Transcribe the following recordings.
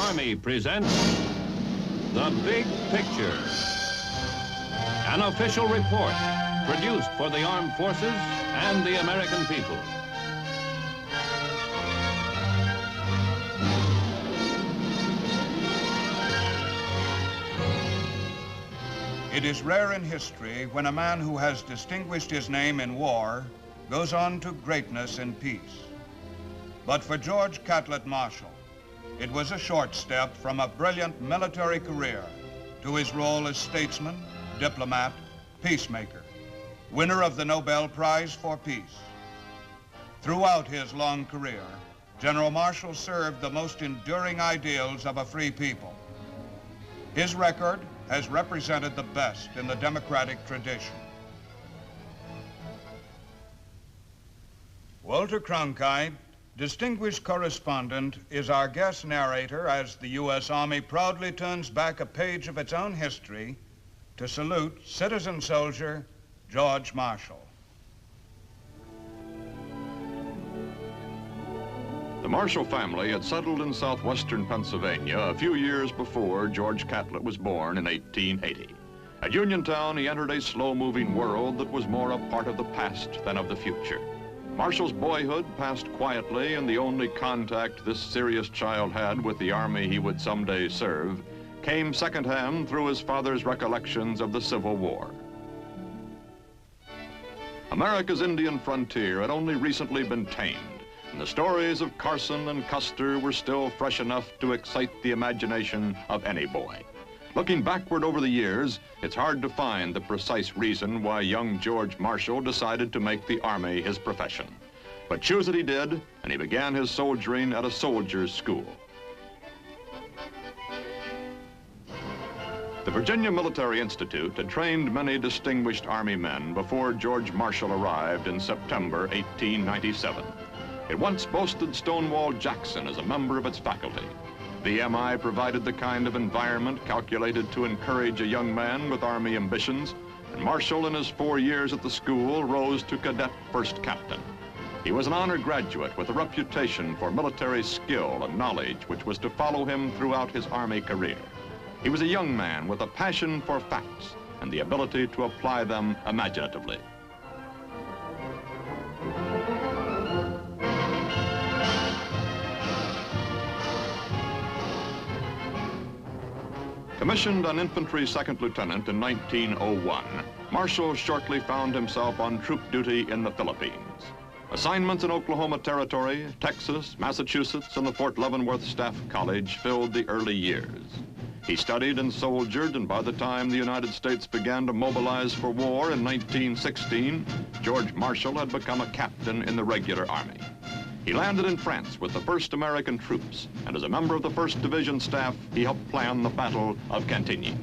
Army presents The Big Picture, an official report produced for the armed forces and the American people. It is rare in history when a man who has distinguished his name in war goes on to greatness in peace. But for George Catlett Marshall, it was a short step from a brilliant military career to his role as statesman, diplomat, peacemaker, winner of the Nobel Prize for Peace. Throughout his long career, General Marshall served the most enduring ideals of a free people. His record has represented the best in the democratic tradition. Walter Cronkite, distinguished correspondent, is our guest narrator as the U.S. Army proudly turns back a page of its own history to salute citizen soldier George Marshall. The Marshall family had settled in southwestern Pennsylvania a few years before George Catlett was born in 1880. At Uniontown, he entered a slow-moving world that was more a part of the past than of the future. Marshall's boyhood passed quietly, and the only contact this serious child had with the Army he would someday serve came secondhand through his father's recollections of the Civil War. America's Indian frontier had only recently been tamed, and the stories of Carson and Custer were still fresh enough to excite the imagination of any boy. Looking backward over the years, it's hard to find the precise reason why young George Marshall decided to make the Army his profession. But choose it he did, and he began his soldiering at a soldier's school. The Virginia Military Institute had trained many distinguished Army men before George Marshall arrived in September 1897. It once boasted Stonewall Jackson as a member of its faculty. VMI provided the kind of environment calculated to encourage a young man with Army ambitions, and Marshall in his 4 years at the school rose to cadet first captain. He was an honor graduate with a reputation for military skill and knowledge which was to follow him throughout his Army career. He was a young man with a passion for facts and the ability to apply them imaginatively. Commissioned an infantry second lieutenant in 1901, Marshall shortly found himself on troop duty in the Philippines. Assignments in Oklahoma Territory, Texas, Massachusetts, and the Fort Leavenworth Staff College filled the early years. He studied and soldiered, and by the time the United States began to mobilize for war in 1916, George Marshall had become a captain in the regular Army. He landed in France with the 1st American troops, and as a member of the 1st Division staff, he helped plan the Battle of Cantigny.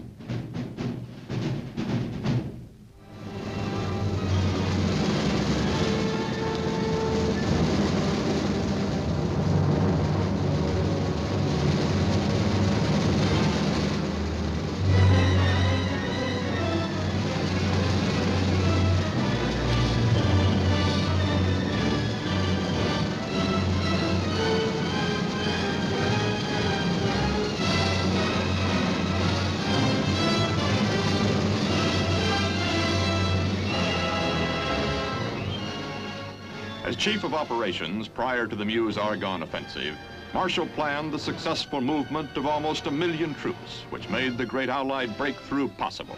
As Chief of Operations prior to the Meuse-Argonne offensive, Marshall planned the successful movement of almost 1 million troops, which made the great Allied breakthrough possible.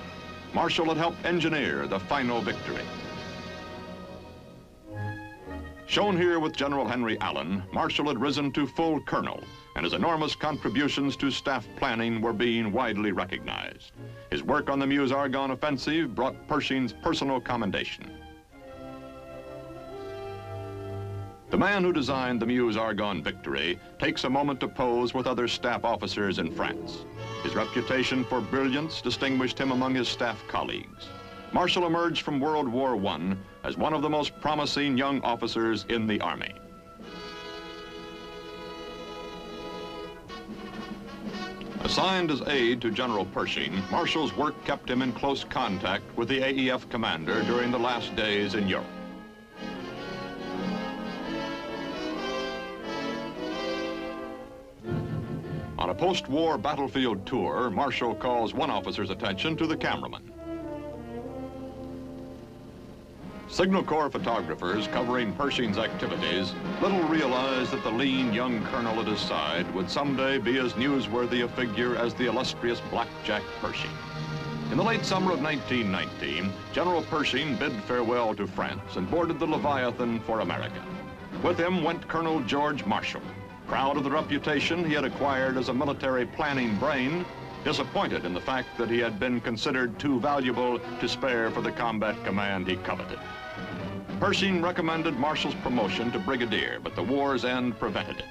Marshall had helped engineer the final victory. Shown here with General Henry Allen, Marshall had risen to full colonel, and his enormous contributions to staff planning were being widely recognized. His work on the Meuse-Argonne offensive brought Pershing's personal commendation. The man who designed the Meuse-Argonne victory takes a moment to pose with other staff officers in France. His reputation for brilliance distinguished him among his staff colleagues. Marshall emerged from World War I as one of the most promising young officers in the Army. Assigned as aide to General Pershing, Marshall's work kept him in close contact with the AEF commander during the last days in Europe. On a a post-war battlefield tour, Marshall calls one officer's attention to the cameraman. Signal Corps photographers covering Pershing's activities little realized that the lean young colonel at his side would someday be as newsworthy a figure as the illustrious Blackjack Pershing. In the late summer of 1919, General Pershing bid farewell to France and boarded the Leviathan for America. With him went Colonel George Marshall. Proud of the reputation he had acquired as a military planning brain, disappointed in the fact that he had been considered too valuable to spare for the combat command he coveted. Pershing recommended Marshall's promotion to brigadier, but the war's end prevented it.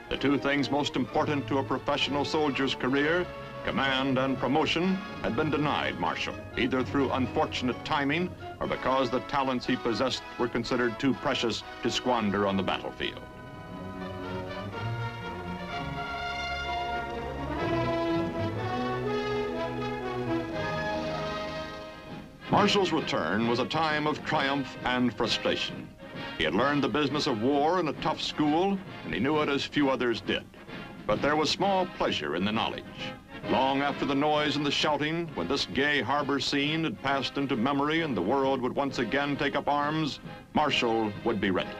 The two things most important to a professional soldier's career, command and promotion, had been denied Marshall, either through unfortunate timing or because the talents he possessed were considered too precious to squander on the battlefield. Marshall's return was a time of triumph and frustration. He had learned the business of war in a tough school, and he knew it as few others did. But there was small pleasure in the knowledge. Long after the noise and the shouting, when this gay harbor scene had passed into memory and the world would once again take up arms, Marshall would be ready.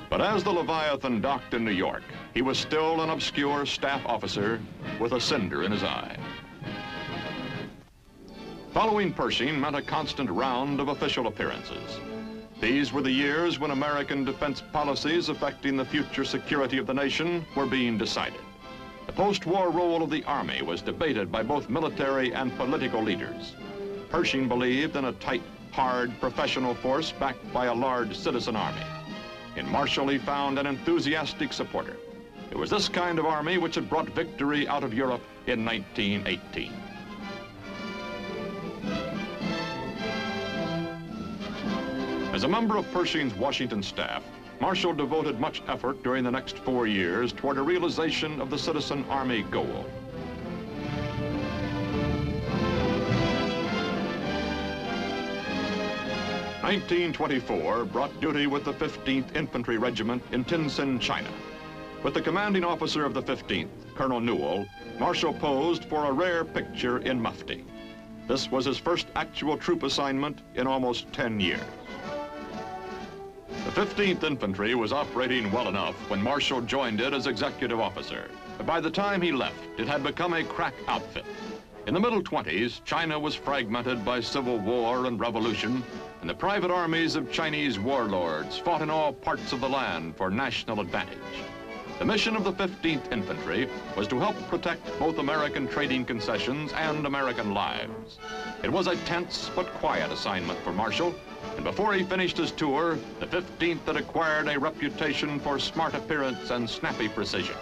But as the Leviathan docked in New York, he was still an obscure staff officer with a cinder in his eye. Following Pershing meant a constant round of official appearances. These were the years when American defense policies affecting the future security of the nation were being decided. The post-war role of the Army was debated by both military and political leaders. Pershing believed in a tight, hard, professional force backed by a large citizen army. In Marshall, he found an enthusiastic supporter. It was this kind of army which had brought victory out of Europe in 1918. As a member of Pershing's Washington staff, Marshall devoted much effort during the next 4 years toward a realization of the citizen army goal. In 1924 brought duty with the 15th Infantry Regiment in Tientsin, China. With the commanding officer of the 15th, Colonel Newell, Marshall posed for a rare picture in mufti. This was his first actual troop assignment in almost 10 years. The 15th Infantry was operating well enough when Marshall joined it as executive officer. But by the time he left, it had become a crack outfit. In the middle 20s, China was fragmented by civil war and revolution, and the private armies of Chinese warlords fought in all parts of the land for national advantage. The mission of the 15th Infantry was to help protect both American trading concessions and American lives. It was a tense but quiet assignment for Marshall, and before he finished his tour, the 15th had acquired a reputation for smart appearance and snappy precision.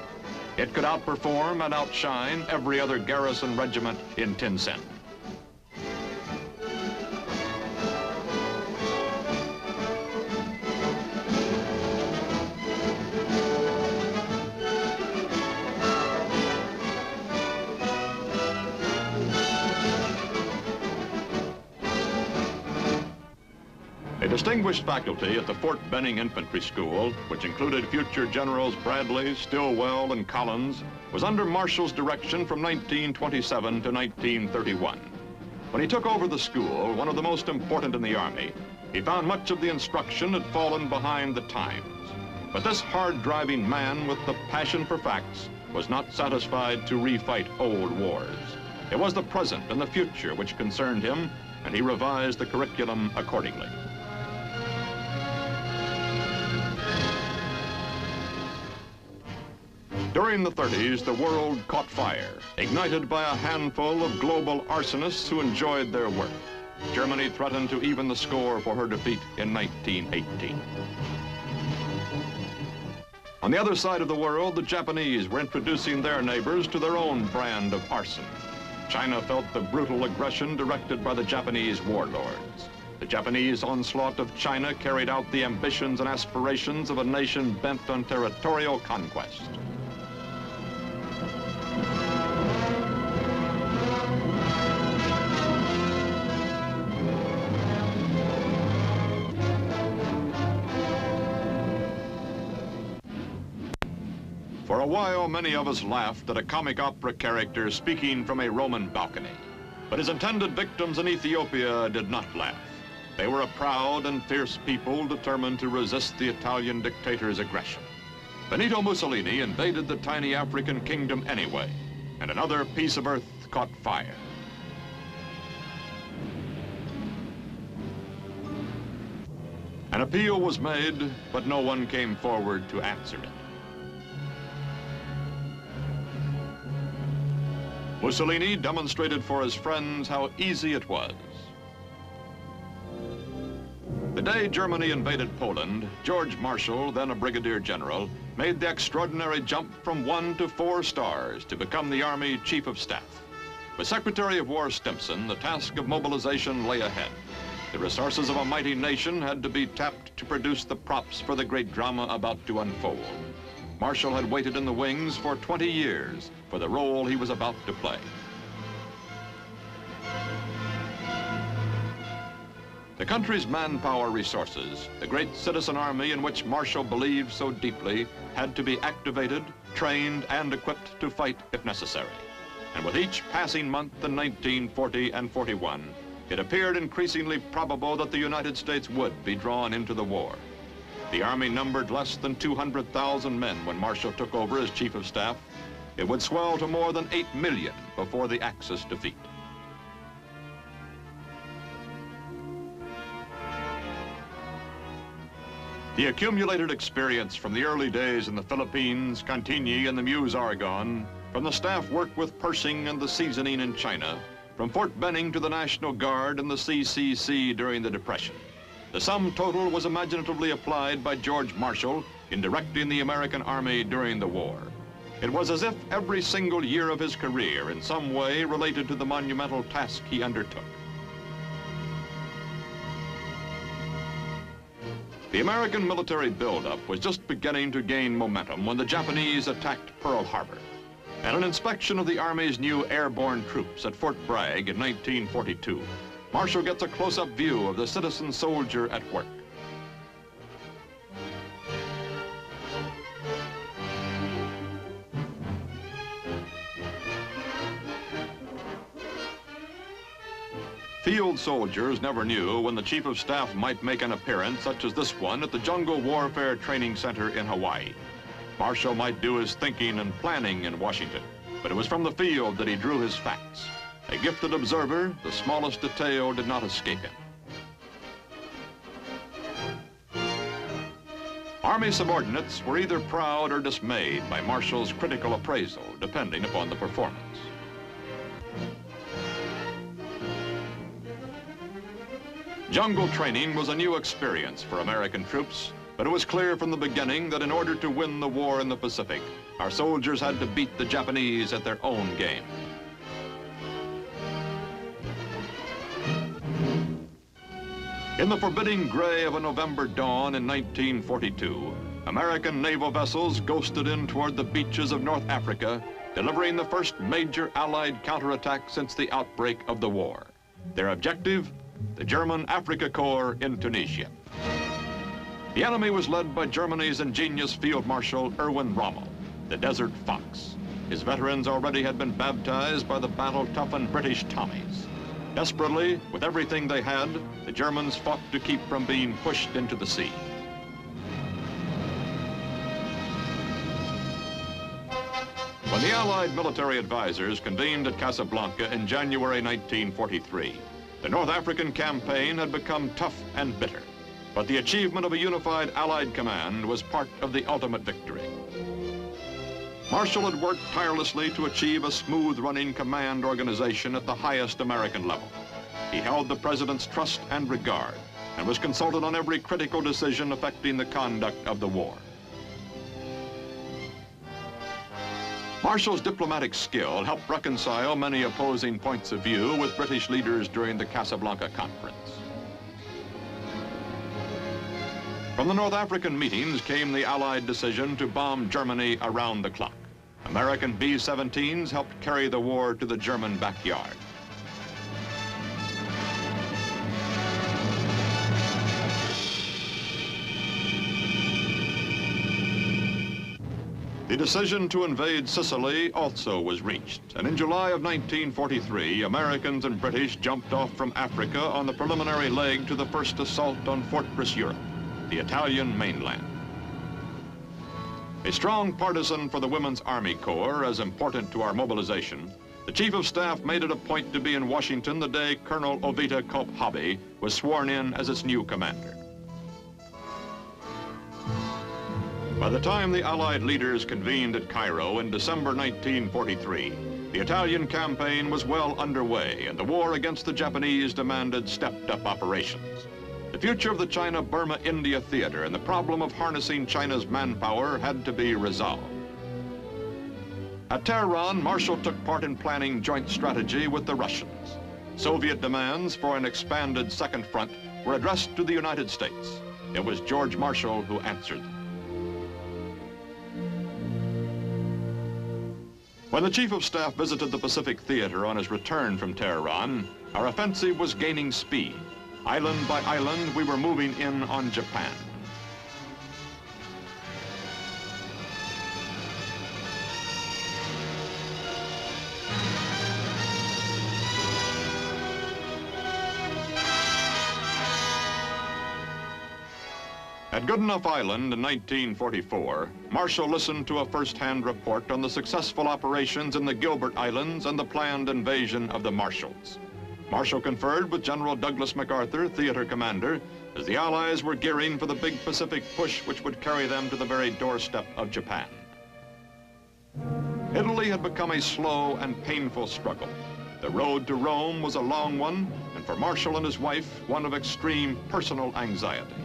It could outperform and outshine every other garrison regiment in Tientsin. A distinguished faculty at the Fort Benning Infantry School, which included future Generals Bradley, Stilwell, and Collins, was under Marshall's direction from 1927 to 1931. When he took over the school, one of the most important in the Army, he found much of the instruction had fallen behind the times. But this hard-driving man with the passion for facts was not satisfied to refight old wars. It was the present and the future which concerned him, and he revised the curriculum accordingly. During the 30s, the world caught fire, ignited by a handful of global arsonists who enjoyed their work. Germany threatened to even the score for her defeat in 1918. On the other side of the world, the Japanese were introducing their neighbors to their own brand of arson. China felt the brutal aggression directed by the Japanese warlords. The Japanese onslaught of China carried out the ambitions and aspirations of a nation bent on territorial conquest. a while, many of us laughed at a comic opera character speaking from a Roman balcony. But his intended victims in Ethiopia did not laugh. They were a proud and fierce people determined to resist the Italian dictator's aggression. Benito Mussolini invaded the tiny African kingdom anyway, and another piece of earth caught fire. An appeal was made, but no one came forward to answer it. Mussolini demonstrated for his friends how easy it was. The day Germany invaded Poland, George Marshall, then a brigadier general, made the extraordinary jump from 1 to 4 stars to become the Army Chief of Staff. With Secretary of War Stimson, the task of mobilization lay ahead. The resources of a mighty nation had to be tapped to produce the props for the great drama about to unfold. Marshall had waited in the wings for 20 years for the role he was about to play. The country's manpower resources, the great citizen army in which Marshall believed so deeply, had to be activated, trained, and equipped to fight if necessary. And with each passing month in 1940 and 41, it appeared increasingly probable that the United States would be drawn into the war. The Army numbered less than 200,000 men when Marshall took over as Chief of Staff. It would swell to more than 8 million before the Axis defeat. The accumulated experience from the early days in the Philippines, Cantigny, and the Meuse Argonne, from the staff work with Pershing and the seasoning in China, from Fort Benning to the National Guard and the CCC during the Depression. The sum total was imaginatively applied by George Marshall in directing the American Army during the war. It was as if every single year of his career in some way related to the monumental task he undertook. The American military buildup was just beginning to gain momentum when the Japanese attacked Pearl Harbor. At an inspection of the Army's new airborne troops at Fort Bragg in 1942, Marshall gets a close-up view of the citizen soldier at work. Field soldiers never knew when the Chief of Staff might make an appearance such as this one at the Jungle Warfare Training Center in Hawaii. Marshall might do his thinking and planning in Washington, but it was from the field that he drew his facts. A gifted observer, the smallest detail did not escape him. Army subordinates were either proud or dismayed by Marshall's critical appraisal, depending upon the performance. Jungle training was a new experience for American troops, but it was clear from the beginning that in order to win the war in the Pacific, our soldiers had to beat the Japanese at their own game. In the forbidding gray of a November dawn in 1942, American naval vessels ghosted in toward the beaches of North Africa, delivering the first major Allied counterattack since the outbreak of the war. Their objective? The German Afrika Korps in Tunisia. The enemy was led by Germany's ingenious Field Marshal Erwin Rommel, the Desert Fox. His veterans already had been baptized by the battle-toughened British Tommies. Desperately, with everything they had, the Germans fought to keep from being pushed into the sea. When the Allied military advisors convened at Casablanca in January 1943, the North African campaign had become tough and bitter, but the achievement of a unified Allied command was part of the ultimate victory. Marshall had worked tirelessly to achieve a smooth-running command organization at the highest American level. He held the President's trust and regard and was consulted on every critical decision affecting the conduct of the war. Marshall's diplomatic skill helped reconcile many opposing points of view with British leaders during the Casablanca Conference. From the North African meetings came the Allied decision to bomb Germany around the clock. American B-17s helped carry the war to the German backyard. The decision to invade Sicily also was reached, and in July of 1943, Americans and British jumped off from Africa on the preliminary leg to the first assault on Fortress Europe, the Italian mainland. A strong partisan for the Women's Army Corps, as important to our mobilization, the Chief of Staff made it a point to be in Washington the day Colonel Ovita Cope-Hobby was sworn in as its new commander. By the time the Allied leaders convened at Cairo in December 1943, the Italian campaign was well underway, and the war against the Japanese demanded stepped-up operations. The future of the China-Burma-India theater and the problem of harnessing China's manpower had to be resolved. At Tehran, Marshall took part in planning joint strategy with the Russians. Soviet demands for an expanded second front were addressed to the United States. It was George Marshall who answered them. When the Chief of Staff visited the Pacific Theater on his return from Tehran, our offensive was gaining speed. Island by island, we were moving in on Japan. At Goodenough Island in 1944, Marshall listened to a first-hand report on the successful operations in the Gilbert Islands and the planned invasion of the Marshalls. Marshall conferred with General Douglas MacArthur, theater commander, as the Allies were gearing for the big Pacific push which would carry them to the very doorstep of Japan. Italy had become a slow and painful struggle. The road to Rome was a long one, and for Marshall and his wife, one of extreme personal anxiety.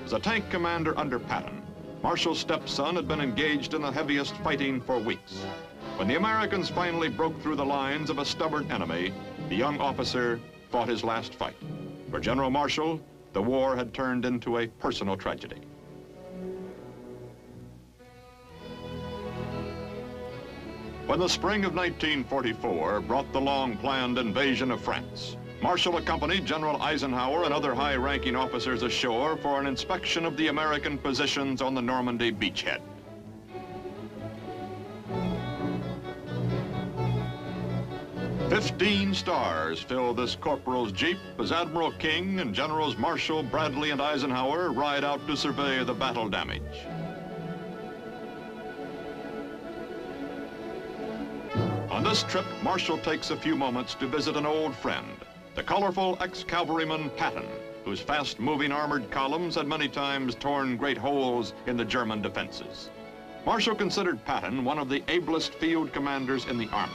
As a tank commander under Patton, Marshall's stepson had been engaged in the heaviest fighting for weeks. When the Americans finally broke through the lines of a stubborn enemy, the young officer fought his last fight. For General Marshall, the war had turned into a personal tragedy. When the spring of 1944 brought the long-planned invasion of France, Marshall accompanied General Eisenhower and other high-ranking officers ashore for an inspection of the American positions on the Normandy beachhead. "15 stars fill this corporal's jeep as Admiral King and Generals Marshall, Bradley, and Eisenhower ride out to survey the battle damage. On this trip, Marshall takes a few moments to visit an old friend, the colorful ex-cavalryman Patton, whose fast-moving armored columns had many times torn great holes in the German defenses. Marshall considered Patton one of the ablest field commanders in the Army,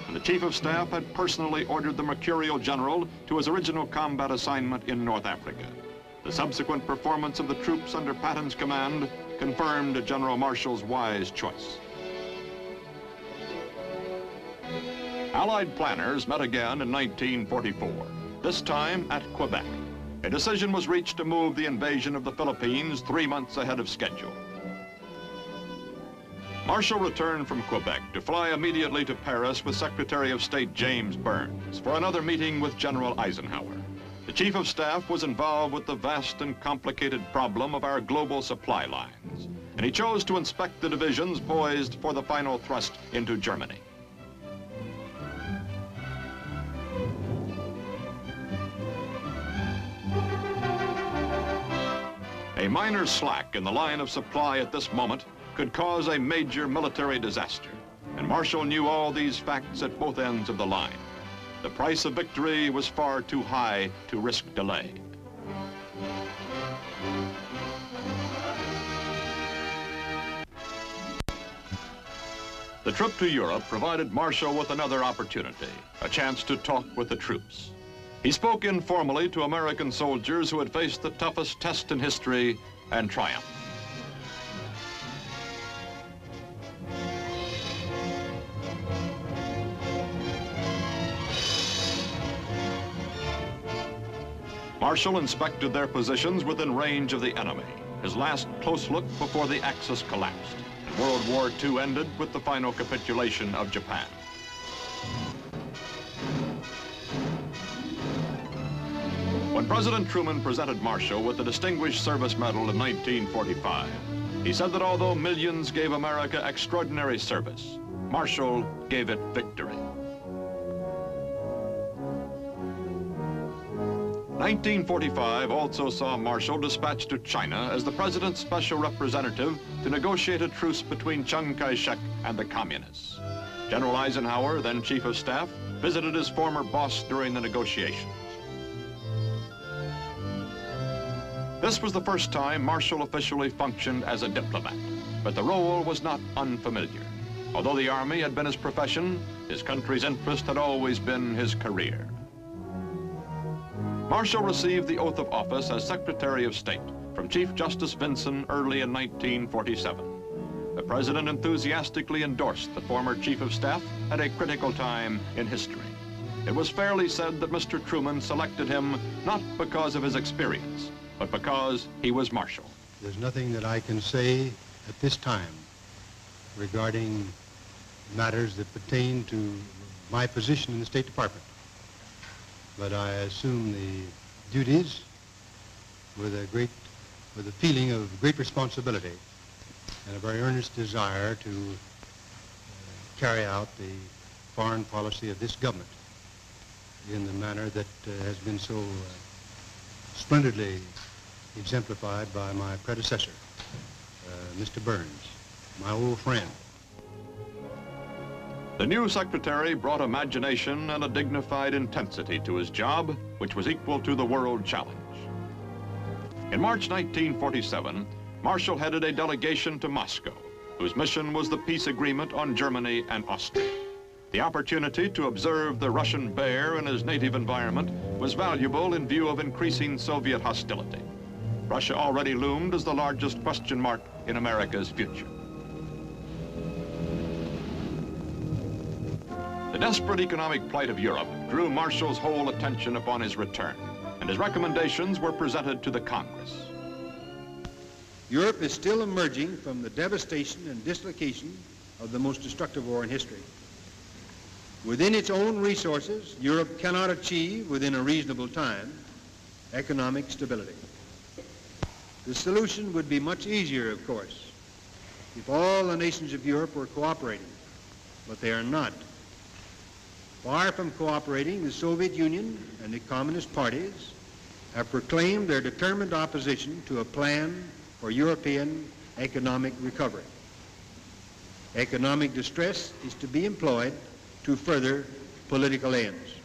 and the Chief of Staff had personally ordered the Mercurial General to his original combat assignment in North Africa. The subsequent performance of the troops under Patton's command confirmed General Marshall's wise choice. Allied planners met again in 1944, this time at Quebec. A decision was reached to move the invasion of the Philippines 3 months ahead of schedule. Marshall returned from Quebec to fly immediately to Paris with Secretary of State James Burns for another meeting with General Eisenhower. The Chief of Staff was involved with the vast and complicated problem of our global supply lines, and he chose to inspect the divisions poised for the final thrust into Germany. A minor slack in the line of supply at this moment could cause a major military disaster, and Marshall knew all these facts at both ends of the line. The price of victory was far too high to risk delay. The trip to Europe provided Marshall with another opportunity, a chance to talk with the troops. He spoke informally to American soldiers who had faced the toughest test in history and triumphed. Marshall inspected their positions within range of the enemy, his last close look before the Axis collapsed, and World War II ended with the final capitulation of Japan. When President Truman presented Marshall with the Distinguished Service Medal in 1945, He said that although millions gave America extraordinary service, Marshall gave it victory. 1945 also saw Marshall dispatched to China as the president's special representative to negotiate a truce between Chiang Kai-shek and the communists. General Eisenhower, then chief of staff, visited his former boss during the negotiations. This was the first time Marshall officially functioned as a diplomat, but the role was not unfamiliar. Although the Army had been his profession, his country's interest had always been his career. Marshall received the oath of office as Secretary of State from Chief Justice Vinson early in 1947. The President enthusiastically endorsed the former Chief of Staff at a critical time in history. It was fairly said that Mr. Truman selected him not because of his experience, but because he was Marshall. There's nothing that I can say at this time regarding matters that pertain to my position in the State Department. But I assume the duties with a feeling of great responsibility and a very earnest desire to carry out the foreign policy of this government in the manner that has been so splendidly exemplified by my predecessor, Mr. Burns, my old friend. The new secretary brought imagination and a dignified intensity to his job, which was equal to the world challenge. In March 1947, Marshall headed a delegation to Moscow, whose mission was the peace agreement on Germany and Austria. The opportunity to observe the Russian bear in his native environment was valuable in view of increasing Soviet hostility. Russia already loomed as the largest question mark in America's future. The desperate economic plight of Europe drew Marshall's whole attention upon his return, and his recommendations were presented to the Congress. Europe is still emerging from the devastation and dislocation of the most destructive war in history. Within its own resources, Europe cannot achieve, within a reasonable time, economic stability. The solution would be much easier, of course, if all the nations of Europe were cooperating, but they are not. Far from cooperating, the Soviet Union and the Communist parties have proclaimed their determined opposition to a plan for European economic recovery. Economic distress is to be employed to further political ends.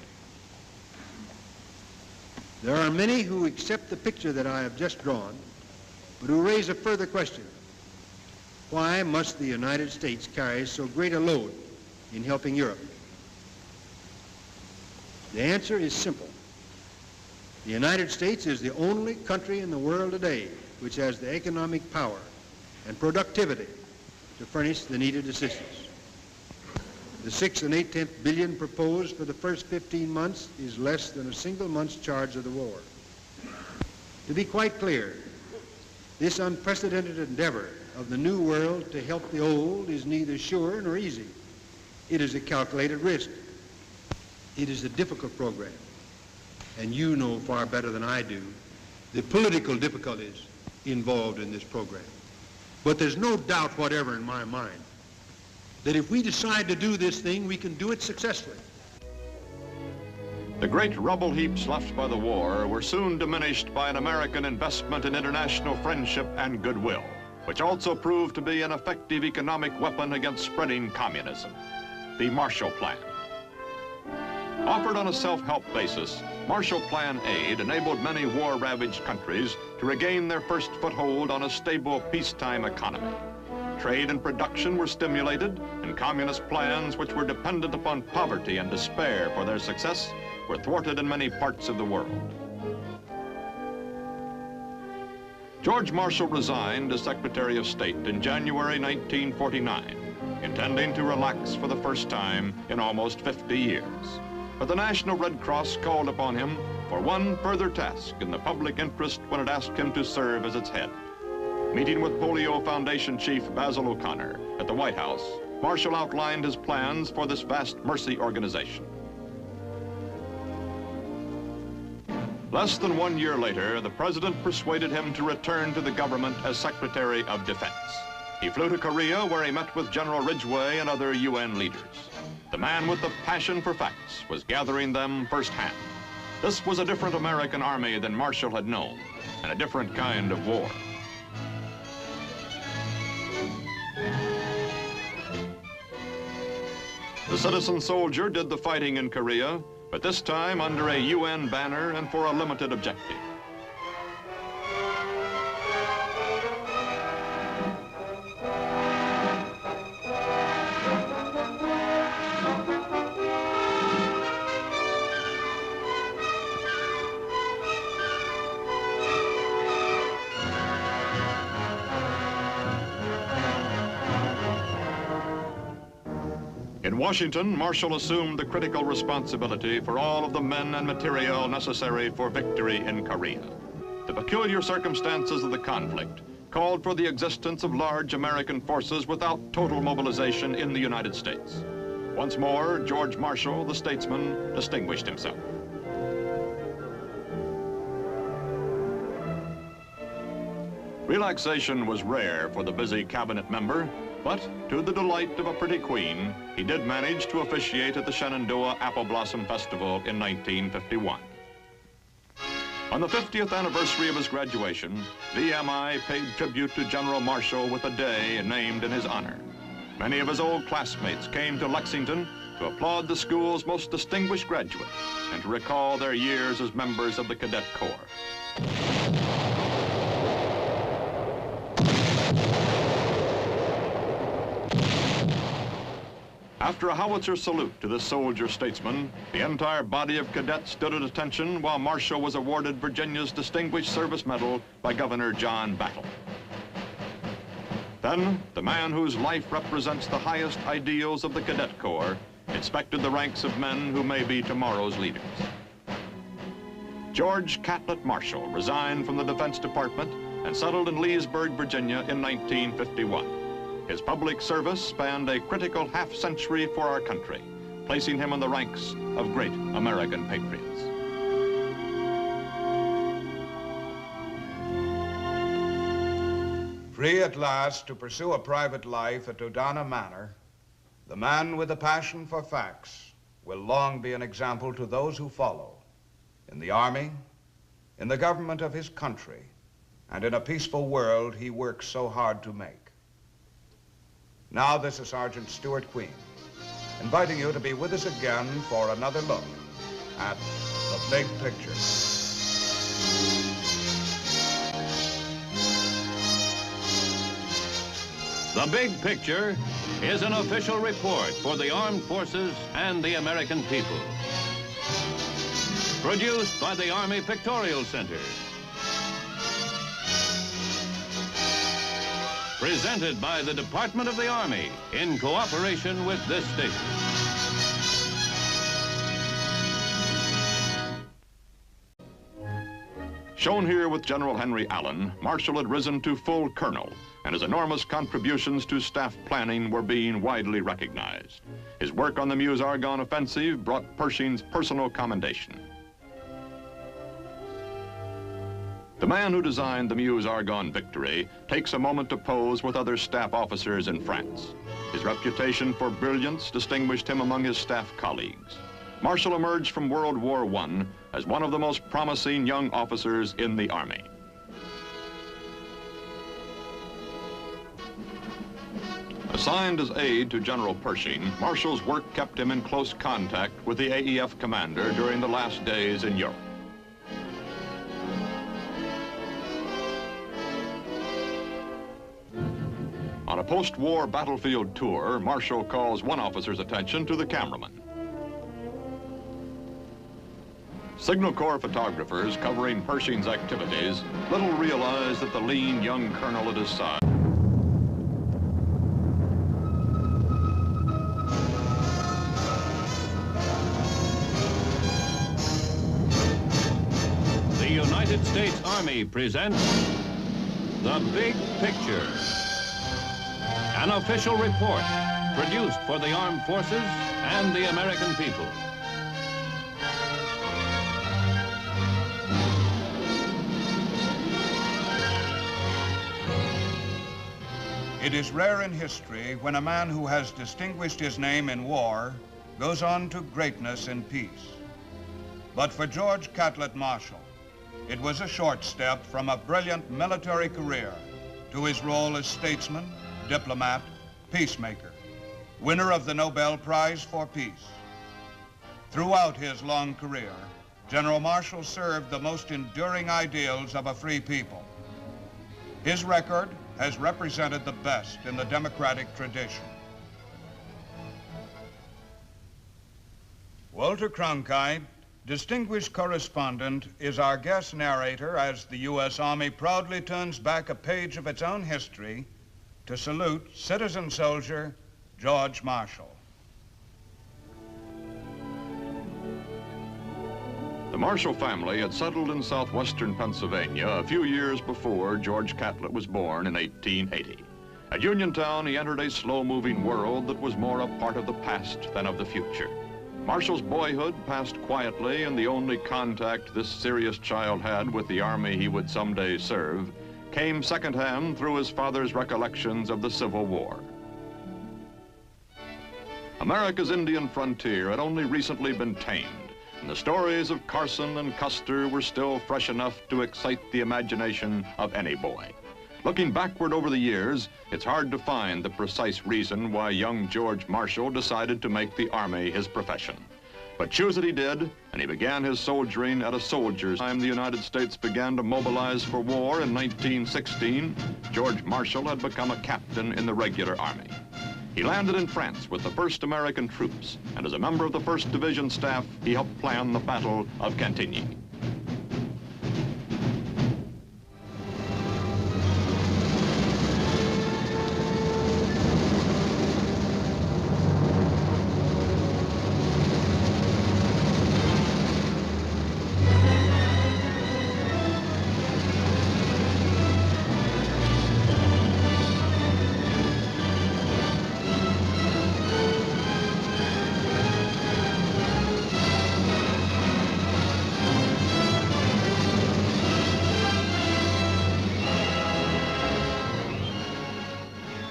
There are many who accept the picture that I have just drawn, but who raise a further question. Why must the United States carry so great a load in helping Europe? The answer is simple. The United States is the only country in the world today which has the economic power and productivity to furnish the needed assistance. The 6 1/8 billion proposed for the first 15 months is less than a single month's charge of the war. To be quite clear, this unprecedented endeavor of the new world to help the old is neither sure nor easy. It is a calculated risk. It is a difficult program, and you know far better than I do the political difficulties involved in this program. But there's no doubt whatever in my mind that if we decide to do this thing, we can do it successfully. The great rubble heaps left by the war were soon diminished by an American investment in international friendship and goodwill, which also proved to be an effective economic weapon against spreading communism, the Marshall Plan. Offered on a self-help basis, Marshall Plan aid enabled many war-ravaged countries to regain their first foothold on a stable peacetime economy. Trade and production were stimulated, and communist plans which were dependent upon poverty and despair for their success were thwarted in many parts of the world. George Marshall resigned as Secretary of State in January 1949, intending to relax for the first time in almost 50 years. But the National Red Cross called upon him for one further task in the public interest when it asked him to serve as its head. Meeting with Polio Foundation Chief Basil O'Connor at the White House, Marshall outlined his plans for this vast mercy organization. Less than 1 year later, the president persuaded him to return to the government as Secretary of Defense. He flew to Korea, where he met with General Ridgway and other UN leaders. The man with the passion for facts was gathering them firsthand. This was a different American army than Marshall had known, and a different kind of war. The citizen soldier did the fighting in Korea, but this time under a UN banner and for a limited objective. In Washington, Marshall assumed the critical responsibility for all of the men and material necessary for victory in Korea. The peculiar circumstances of the conflict called for the existence of large American forces without total mobilization in the United States. Once more, George Marshall, the statesman, distinguished himself. Relaxation was rare for the busy cabinet member, but to the delight of a pretty queen, he did manage to officiate at the Shenandoah Apple Blossom Festival in 1951. On the 50th anniversary of his graduation, VMI paid tribute to General Marshall with a day named in his honor. Many of his old classmates came to Lexington to applaud the school's most distinguished graduate and to recall their years as members of the Cadet Corps. After a howitzer salute to this soldier statesman, the entire body of cadets stood at attention while Marshall was awarded Virginia's Distinguished Service Medal by Governor John Battle. Then, the man whose life represents the highest ideals of the Cadet Corps inspected the ranks of men who may be tomorrow's leaders. George Catlett Marshall resigned from the Defense Department and settled in Leesburg, Virginia in 1951. His public service spanned a critical half-century for our country, placing him in the ranks of great American patriots. Free at last to pursue a private life at Dodana Manor, the man with a passion for facts will long be an example to those who follow in the Army, in the government of his country, and in a peaceful world he works so hard to make. Now this is Sergeant Stuart Queen, inviting you to be with us again for another look at the big picture. The Big Picture is an official report for the armed forces and the American people. Produced by the Army Pictorial Center. Presented by the Department of the Army in cooperation with this station. Shown here with General Henry Allen, Marshall had risen to full colonel, and his enormous contributions to staff planning were being widely recognized. His work on the Meuse-Argonne offensive brought Pershing's personal commendation. The man who designed the Meuse-Argonne victory takes a moment to pose with other staff officers in France. His reputation for brilliance distinguished him among his staff colleagues. Marshall emerged from World War I as one of the most promising young officers in the Army. Assigned as aide to General Pershing, Marshall's work kept him in close contact with the AEF commander during the last days in Europe. On a post-war battlefield tour, Marshall calls one officer's attention to the cameraman. Signal Corps photographers covering Pershing's activities little realize that the lean young colonel at his side The United States Army presents The Big Picture, an official report produced for the armed forces and the American people. It is rare in history when a man who has distinguished his name in war goes on to greatness in peace. But for George Catlett Marshall, it was a short step from a brilliant military career to his role as statesman, diplomat, peacemaker, winner of the Nobel Prize for Peace. Throughout his long career, General Marshall served the most enduring ideals of a free people. His record has represented the best in the democratic tradition. Walter Cronkite, distinguished correspondent, is our guest narrator as the U.S. Army proudly turns back a page of its own history to salute citizen soldier George Marshall. The Marshall family had settled in southwestern Pennsylvania a few years before George Catlett was born in 1880. At Uniontown, he entered a slow-moving world that was more a part of the past than of the future. Marshall's boyhood passed quietly, and the only contact this serious child had with the Army he would someday serve came secondhand through his father's recollections of the Civil War. America's Indian frontier had only recently been tamed, and the stories of Carson and Custer were still fresh enough to excite the imagination of any boy. Looking backward over the years, it's hard to find the precise reason why young George Marshall decided to make the Army his profession. But choose it he did, and he began his soldiering at a soldier's time. The United States began to mobilize for war in 1916. George Marshall had become a captain in the regular Army. He landed in France with the 1st American troops, and as a member of the 1st Division staff, he helped plan the Battle of Cantigny.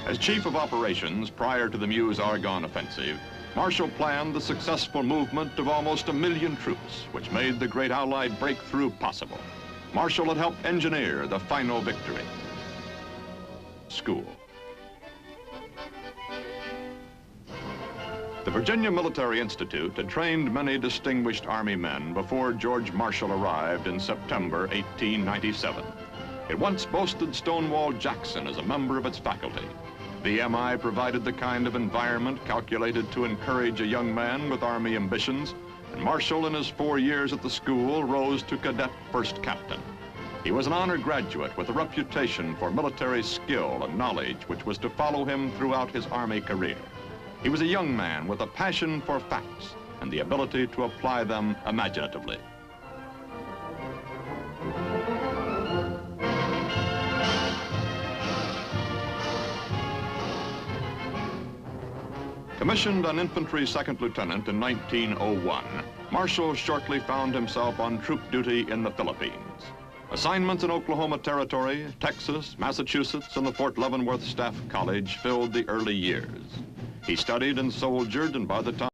As Chief of Operations prior to the Meuse-Argonne offensive, Marshall planned the successful movement of almost 1 million troops, which made the great Allied breakthrough possible. Marshall had helped engineer the final victory. School. The Virginia Military Institute had trained many distinguished Army men before George Marshall arrived in September 1897. It once boasted Stonewall Jackson as a member of its faculty. The MI provided the kind of environment calculated to encourage a young man with Army ambitions, and Marshall, in his 4 years at the school, rose to cadet first captain. He was an honor graduate with a reputation for military skill and knowledge which was to follow him throughout his Army career. He was a young man with a passion for facts and the ability to apply them imaginatively. Commissioned an infantry second lieutenant in 1901, Marshall shortly found himself on troop duty in the Philippines. Assignments in Oklahoma Territory, Texas, Massachusetts, and the Fort Leavenworth Staff College filled the early years. He studied and soldiered, and by the time